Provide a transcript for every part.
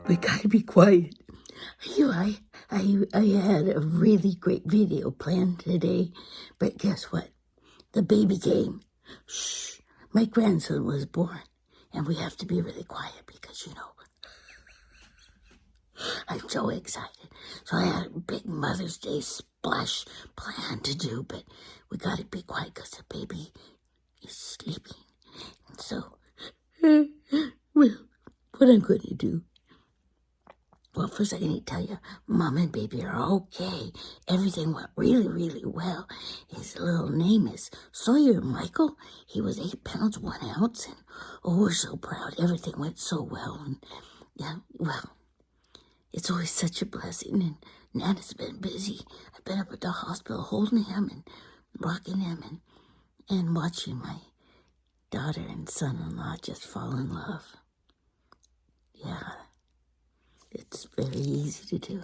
We gotta be quiet. I had a really great video planned today, but guess what? The baby came. Shh. My grandson was born, and we have to be really quiet because, I'm so excited. So I had a big Mother's Day splash plan to do, but we gotta be quiet because the baby is sleeping. So, well, what I'm going to do. Well, first I need to tell you, Mom and Baby are okay. Everything went really, really well. His little name is Sawyer Michael. He was 8 pounds, 1 ounce, and we're so proud. Everything went so well. And yeah, well, it's always such a blessing, and Nana's been busy. I've been up at the hospital holding him and rocking him and watching my daughter and son-in-law just fall in love. Yeah. It's very easy to do.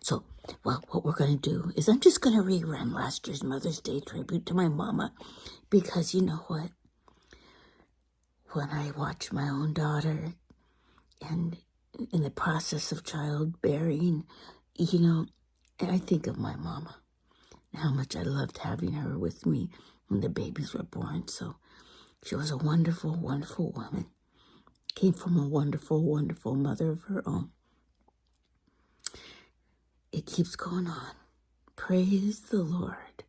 So, well, what we're going to do is I'm just going to rerun last year's Mother's Day tribute to my mama, because you know what? When I watch my own daughter and in the process of childbearing, I think of my mama and how much I loved having her with me when the babies were born. So she was a wonderful, wonderful woman. Came from a wonderful, wonderful mother of her own. It keeps going on. Praise the Lord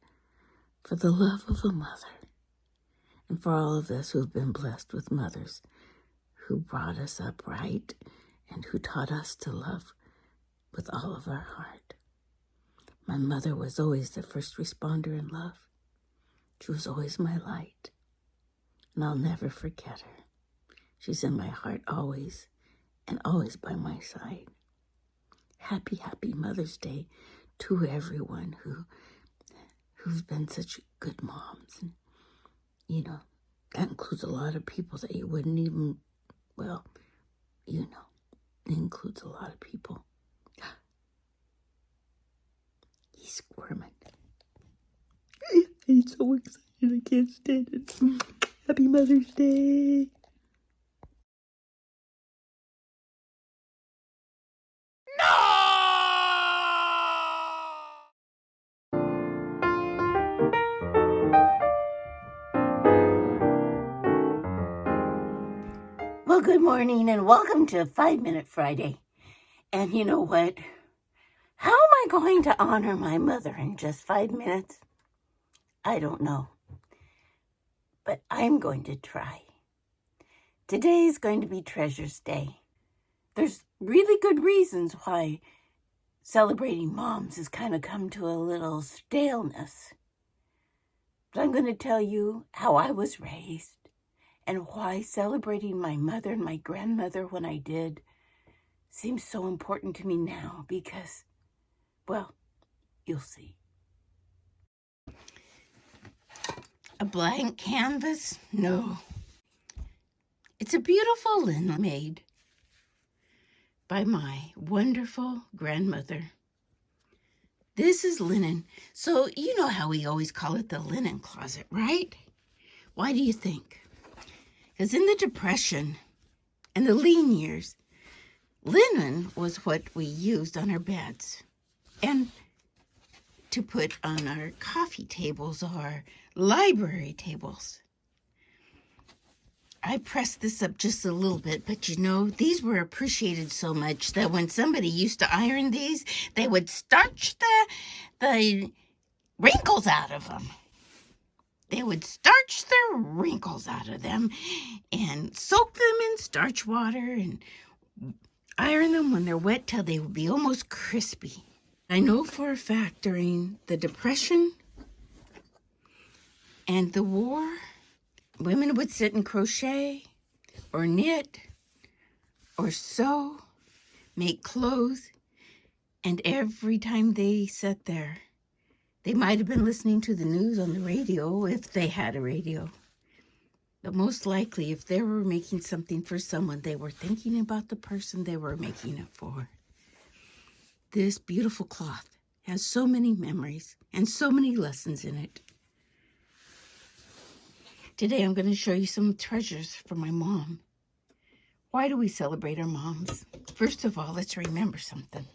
for the love of a mother, and for all of us who have been blessed with mothers who brought us up right and who taught us to love with all of our heart. My mother was always the first responder in love. She was always my light, and I'll never forget her. She's in my heart always, and always by my side. Happy, happy Mother's Day to everyone who's been such good moms. And, that includes a lot of people that you wouldn't even, it includes a lot of people. He's squirming. He's so excited, I can't stand it. Happy Mother's Day. Well, good morning and welcome to 5 Minute Friday. And you know what? How am I going to honor my mother in just 5 minutes? I don't know. But I'm going to try. Today is going to be Treasures Day. There's really good reasons why celebrating moms has kind of come to a little staleness. But I'm going to tell you how I was raised and why celebrating my mother and my grandmother when I did seems so important to me now because, well, you'll see. A blank canvas? No. It's a beautiful linen made by my wonderful grandmother. This is linen. So you know how we always call it the linen closet, right? Why do you think? Because in the Depression and the lean years, linen was what we used on our beds and to put on our coffee tables or library tables. I pressed this up just a little bit, but these were appreciated so much that when somebody used to iron these, they would starch the wrinkles out of them. They would starch the wrinkles out of them and soak them in starch water and iron them when they're wet till they would be almost crispy. I know for a fact during the Depression and the war, women would sit and crochet or knit or sew, make clothes, and every time they sat there, they might have been listening to the news on the radio if they had a radio. But most likely, if they were making something for someone, they were thinking about the person they were making it for. This beautiful cloth has so many memories and so many lessons in it. Today, I'm going to show you some treasures from my mom. Why do we celebrate our moms? First of all, let's remember something.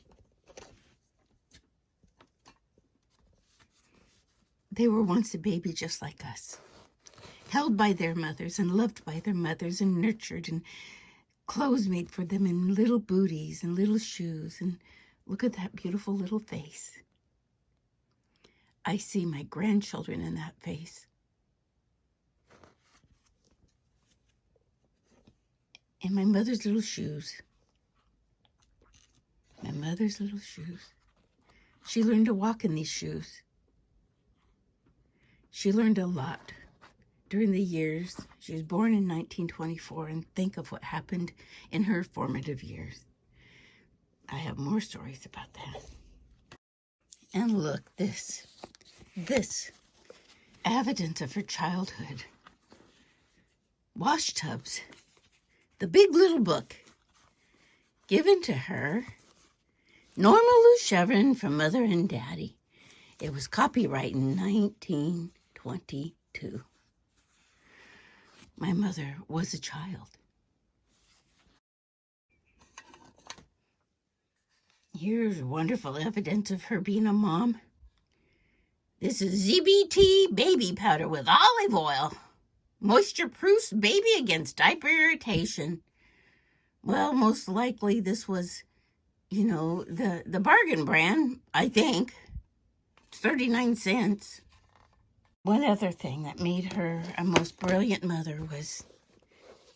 They were once a baby just like us, held by their mothers and loved by their mothers and nurtured, and clothes made for them in little booties and little shoes. And look at that beautiful little face. I see my grandchildren in that face. And my mother's little shoes. My mother's little shoes. She learned to walk in these shoes. She learned a lot during the years. She was born in 1924, and think of what happened in her formative years. I have more stories about that. And look, this evidence of her childhood. Wash tubs. The big little book given to her, Norma Lou Chevron, from Mother and Daddy. It was copyright in 1922. My mother was a child. Here's wonderful evidence of her being a mom. This is ZBT baby powder with olive oil. Moisture proofs baby against diaper irritation. Well, most likely this was, the bargain brand, I think. It's 39 cents. One other thing that made her a most brilliant mother was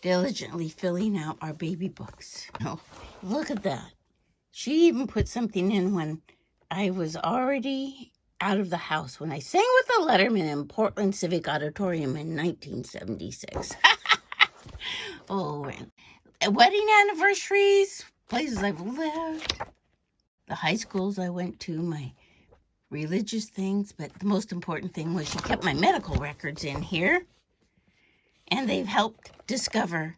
diligently filling out our baby books. Oh, look at that. She even put something in when I was already out of the house, when I sang with the Letterman in Portland Civic Auditorium in 1976. Oh, and wedding anniversaries, places I've lived, the high schools I went to, my religious things, but the most important thing was she kept my medical records in here, and they've helped discover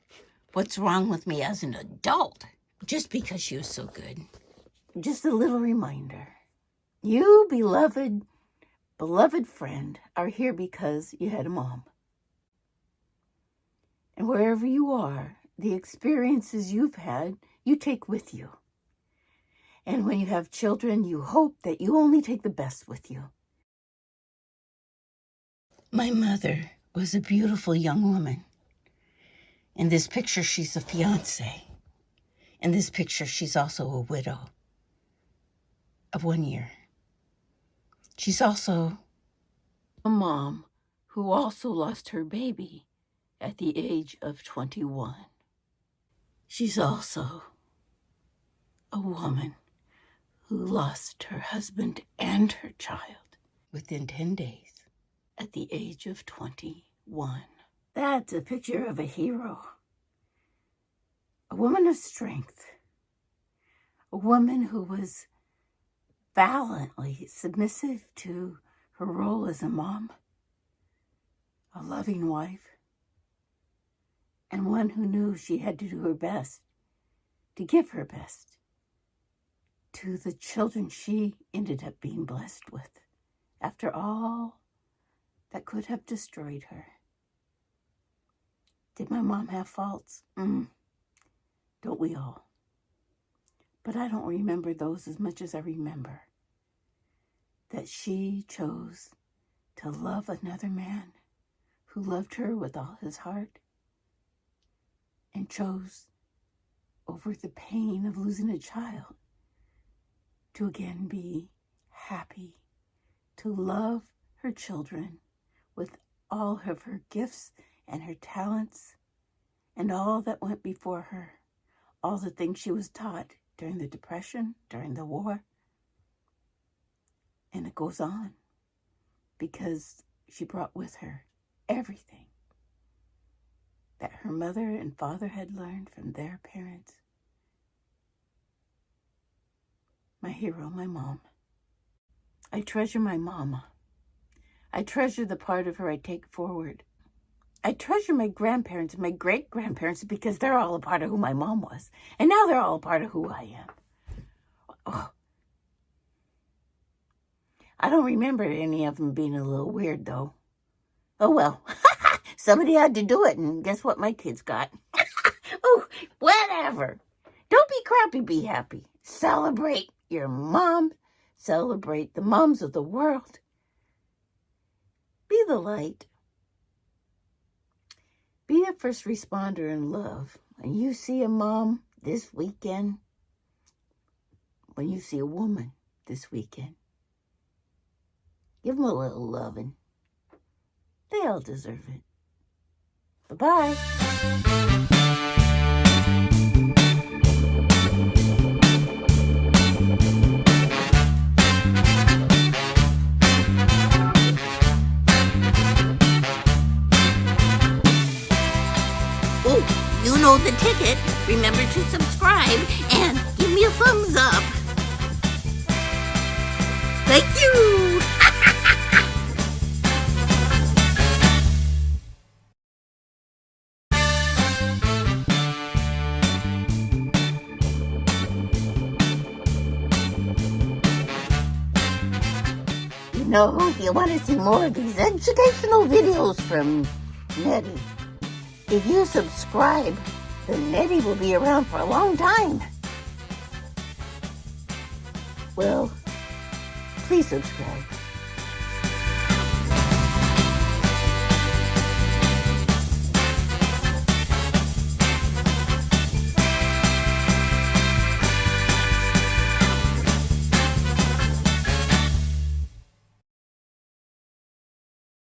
what's wrong with me as an adult, just because she was so good. Just a little reminder. You, beloved friend, are here because you had a mom. And wherever you are, the experiences you've had, you take with you. And when you have children, you hope that you only take the best with you. My mother was a beautiful young woman. In this picture, she's a fiancé. In this picture, she's also a widow of 1 year. She's also a mom who also lost her baby at the age of 21. She's also a woman who lost her husband and her child within 10 days at the age of 21. That's a picture of a hero, a woman of strength, a woman who was valiantly submissive to her role as a mom, a loving wife, and one who knew she had to do her best to give her best to the children she ended up being blessed with after all that could have destroyed her. Did my mom have faults? Don't we all? But I don't remember those as much as I remember that she chose to love another man who loved her with all his heart and chose, over the pain of losing a child, to again be happy, to love her children with all of her gifts and her talents and all that went before her, all the things she was taught during the Depression, during the war. And it goes on because she brought with her everything that her mother and father had learned from their parents. My hero, my mom. I treasure my mama. I treasure the part of her I take forward. I treasure my grandparents and my great-grandparents because they're all a part of who my mom was. And now they're all a part of who I am. Oh. I don't remember any of them being a little weird, though. Oh, well. Somebody had to do it, and guess what my kids got? Oh, whatever. Don't be crappy, be happy. Celebrate your mom. Celebrate the moms of the world. Be the light. Be a first responder in love. When you see a mom this weekend, when you see a woman this weekend, give them a little loving. They all deserve it. Bye-bye. Oh, you know the ticket. Remember to subscribe and give me a thumbs up. Thank you. If you want to see more of these educational videos from Nettie, if you subscribe, then Nettie will be around for a long time. Well, please subscribe.